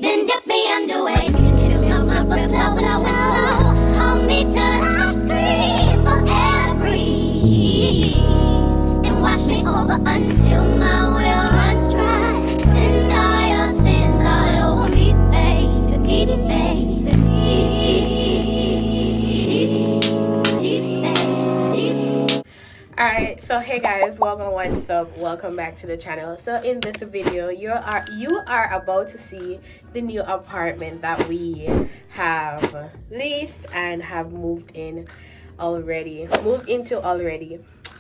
Then dip me underway. You can fill my mind for flow. Hold me till I scream for air to breathe. And wash me over until my will runs dry. Send all your sins all over me, baby, baby, baby. Alright, so hey guys, welcome, what's up, welcome back to the channel. So in this video you are about to see the new apartment that we have leased and have moved into already.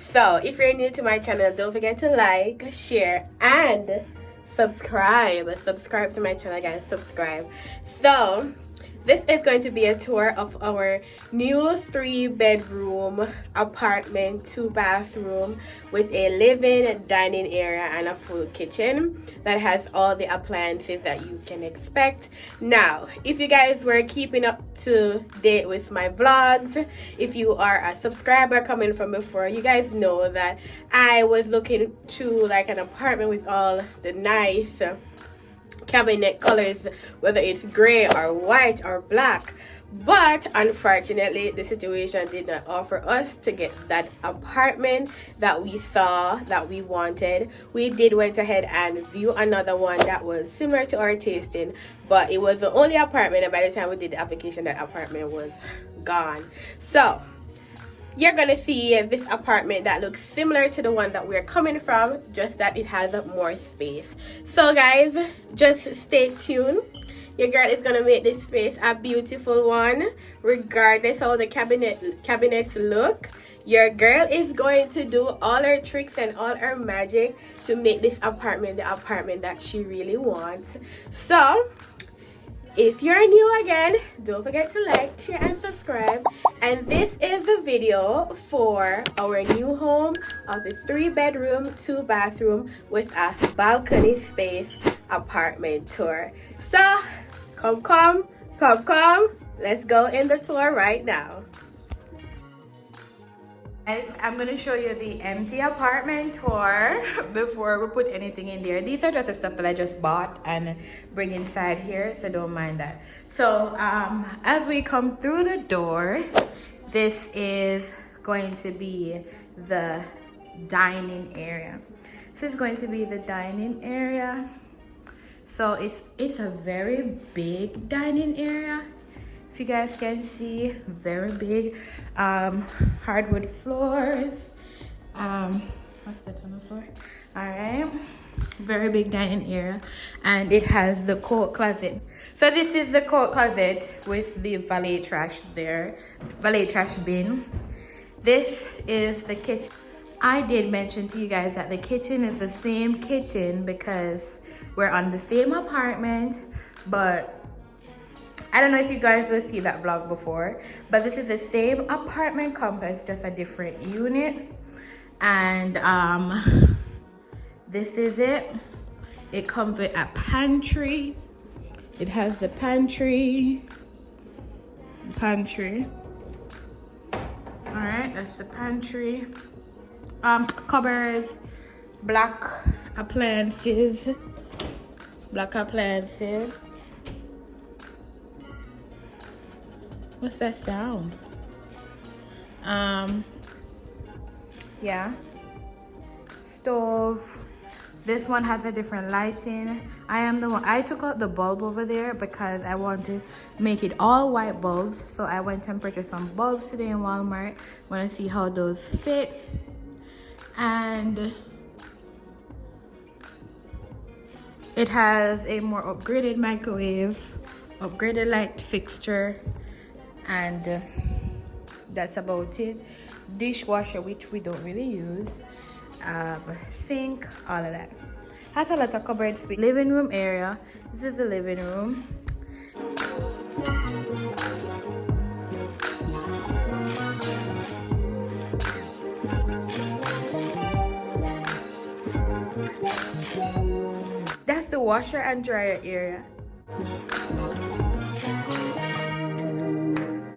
So if you're new to my channel, don't forget to like, share, and subscribe to my channel, guys. Subscribe. So this is going to be a tour of our new 3-bedroom apartment, 2-bathroom with a living, dining area, and a full kitchen that has all the appliances that you can expect. Now, if you guys were keeping up to date with my vlogs, if you are a subscriber coming from before, you guys know that I was looking to like an apartment with all the nice cabinet colors, whether it's gray or white or black, but unfortunately the situation did not offer us to get that apartment that we saw that we wanted. We did went ahead and view another one that was similar to our tasting, but it was the only apartment, and by the time we did the application, that apartment was gone. So you're gonna see this apartment that looks similar to the one that we're coming from, just that it has more space. So guys, just stay tuned. Your girl is gonna make this space a beautiful one, regardless how the cabinets look. Your girl is going to do all her tricks and all her magic to make this apartment the apartment that she really wants. So if you're new again, don't forget to like, share, and subscribe. And this is the video for our new home of the 3-bedroom, 2-bathroom with a balcony space apartment tour. So come. Let's go in the tour right now. Guys, I'm going to show you the empty apartment tour before we put anything in there. These are just the stuff that I just bought and bring inside here, so don't mind that. So as we come through the door, this is going to be the dining area. This is going to be the dining area. So it's a very big dining area. If you guys can see, very big. Hardwood floors. What's that on the floor? All right, very big dining area, and it has the coat closet. So this is the coat closet with the valet trash bin. This is the kitchen. I did mention to you guys that the kitchen is the same kitchen because we're on the same apartment, but I don't know if you guys will see that vlog before, but this is the same apartment complex, just a different unit. And this is it. It comes with a pantry. It has the pantry. All right, that's the pantry. Cupboards, black appliances. What's that sound? Yeah. Stove. This one has a different lighting. I took out the bulb over there because I want to make it all white bulbs. So I went and purchased some bulbs today in Walmart. Want to see how those fit. And it has a more upgraded microwave, upgraded light fixture, and that's about it. Dishwasher, which we don't really use, sink, all of that. Has a lot of cupboard space. Living room area. This is the living room. That's the washer and dryer area.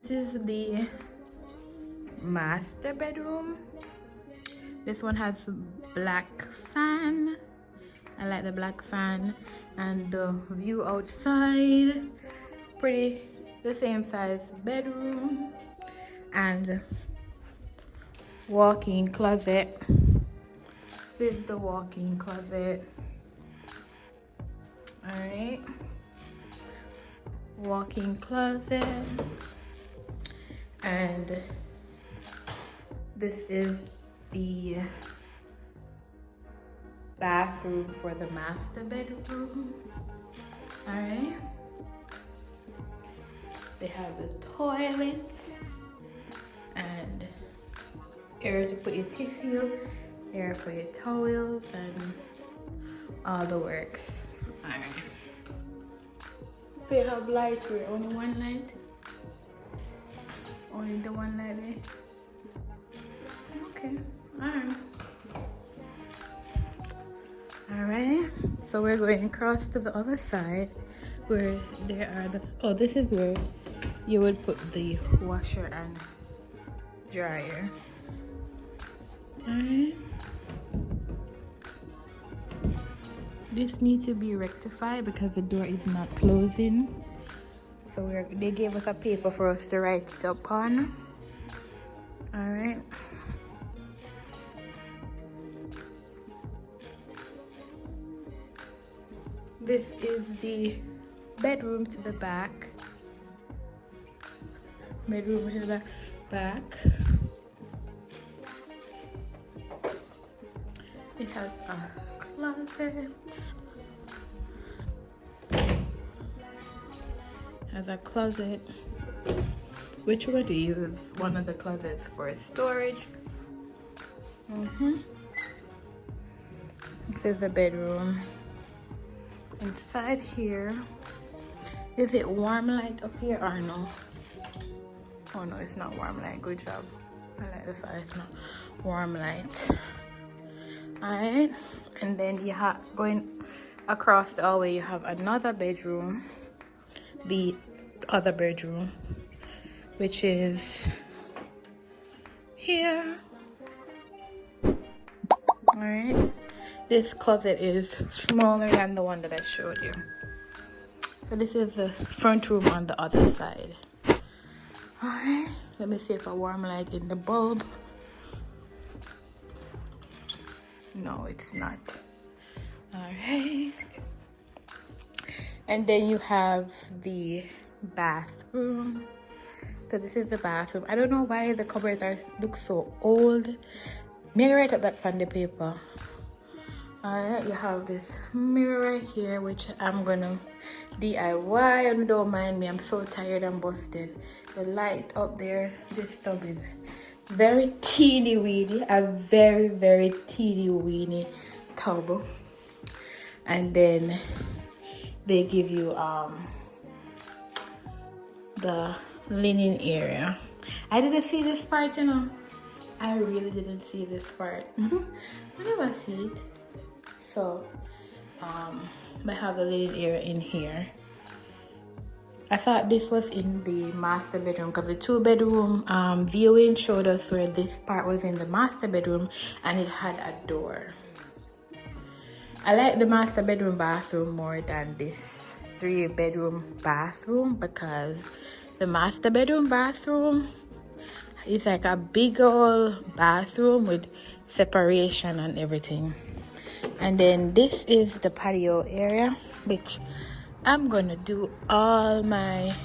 This is the master bedroom. This one has black fan I like the black fan and the view outside. Pretty, the same size bedroom and walk-in closet. This is the walk-in closet. All right, walk-in closet, and this is the bathroom for the master bedroom. All right, they have the toilet and area to put your tissue, area for your towels, and all the works. All right, they have light here. Only one light, only the one light there. Okay, all right, so we're going across to the other side where there are the, oh, this is where you would put the washer and dryer. All right, this needs to be rectified because the door is not closing, so they gave us a paper for us to write it upon. All right, this is the bedroom to the back. Bedroom to the back. It has a closet. Has a closet, which we're going to use one of the closets for storage. This is the bedroom. Inside here, is it warm light up here or no? Oh no, it's not warm light. Good job. I like the fact it's not warm light. Alright, and then you have, going across the hallway, you have another bedroom, the other bedroom, which is here. Alright, this closet is smaller than the one that I showed you. So this is the front room on the other side. Alright, let me see if I warm light in the bulb. No, it's not. Alright, and then you have the bathroom. So this is the bathroom. I don't know why the cupboards look so old. Maybe write up that on the paper. Alright, you have this mirror right here, which I'm gonna DIY, and don't mind me, I'm so tired and busted. The light up there, this tub is very teeny weeny, a very, very teeny weeny tub. And then they give you the linen area. I didn't see this part, you know. I really didn't see this part. I never see it. So I have a linen area in here. I thought this was in the master bedroom because the 2-bedroom viewing showed us where this part was in the master bedroom and it had a door. I like the master bedroom bathroom more than this 3-bedroom bathroom because the master bedroom bathroom is like a big old bathroom with separation and everything. And then this is the patio area, which I'm gonna do all my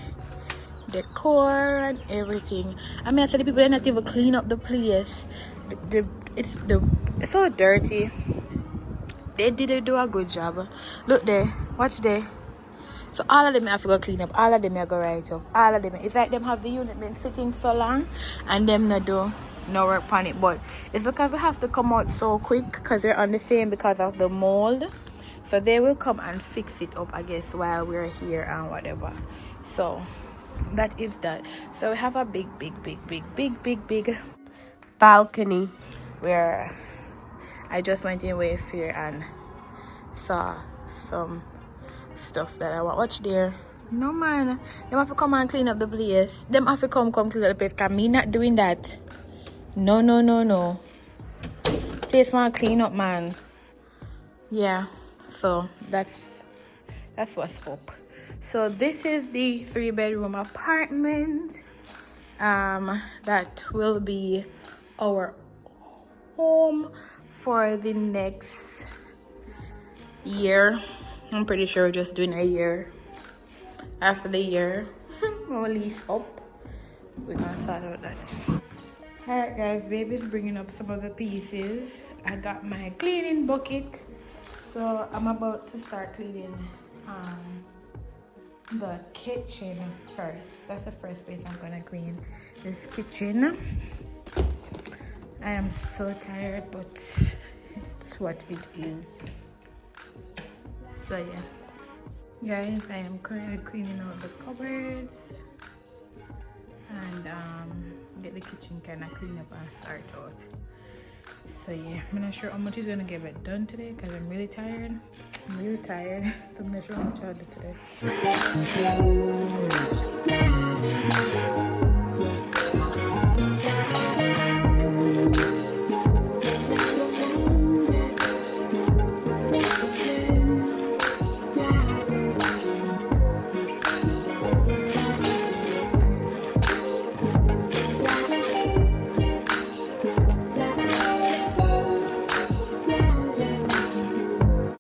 decor and everything. I mean, I said the people are not even clean up the place. It's so dirty. They didn't do a good job. Look there, watch there. So all of them have to go clean up. All of them have to go right up. All of them. It's like them have the unit been sitting so long and them not do no work on it. But it's because we have to come out so quick because we're on the same because of the mold. So they will come and fix it up, I guess, while we're here and whatever. So that is that. So we have a big balcony where I just went in Wayfair and saw some stuff that I want. Watch there. No man, them have to come and clean up the place. Them have to come clean up the place because me not doing that. No. Place want clean up, man. Yeah. So that's what's up. So this is the 3-bedroom apartment that will be our home for the next year. I'm pretty sure we're just doing a year. After the year our lease up, we're gonna start out that. Alright guys, baby's bringing up some of the pieces. I got my cleaning bucket, so I'm about to start cleaning the kitchen first. That's the first place I'm gonna clean, this kitchen. I am so tired, but it's what it is. So yeah guys, I am currently cleaning out the cupboards and get the kitchen kind of clean up and start out. So yeah, I'm not sure how much is gonna get it done today because I'm really tired. So I'm not sure how much I'll do today.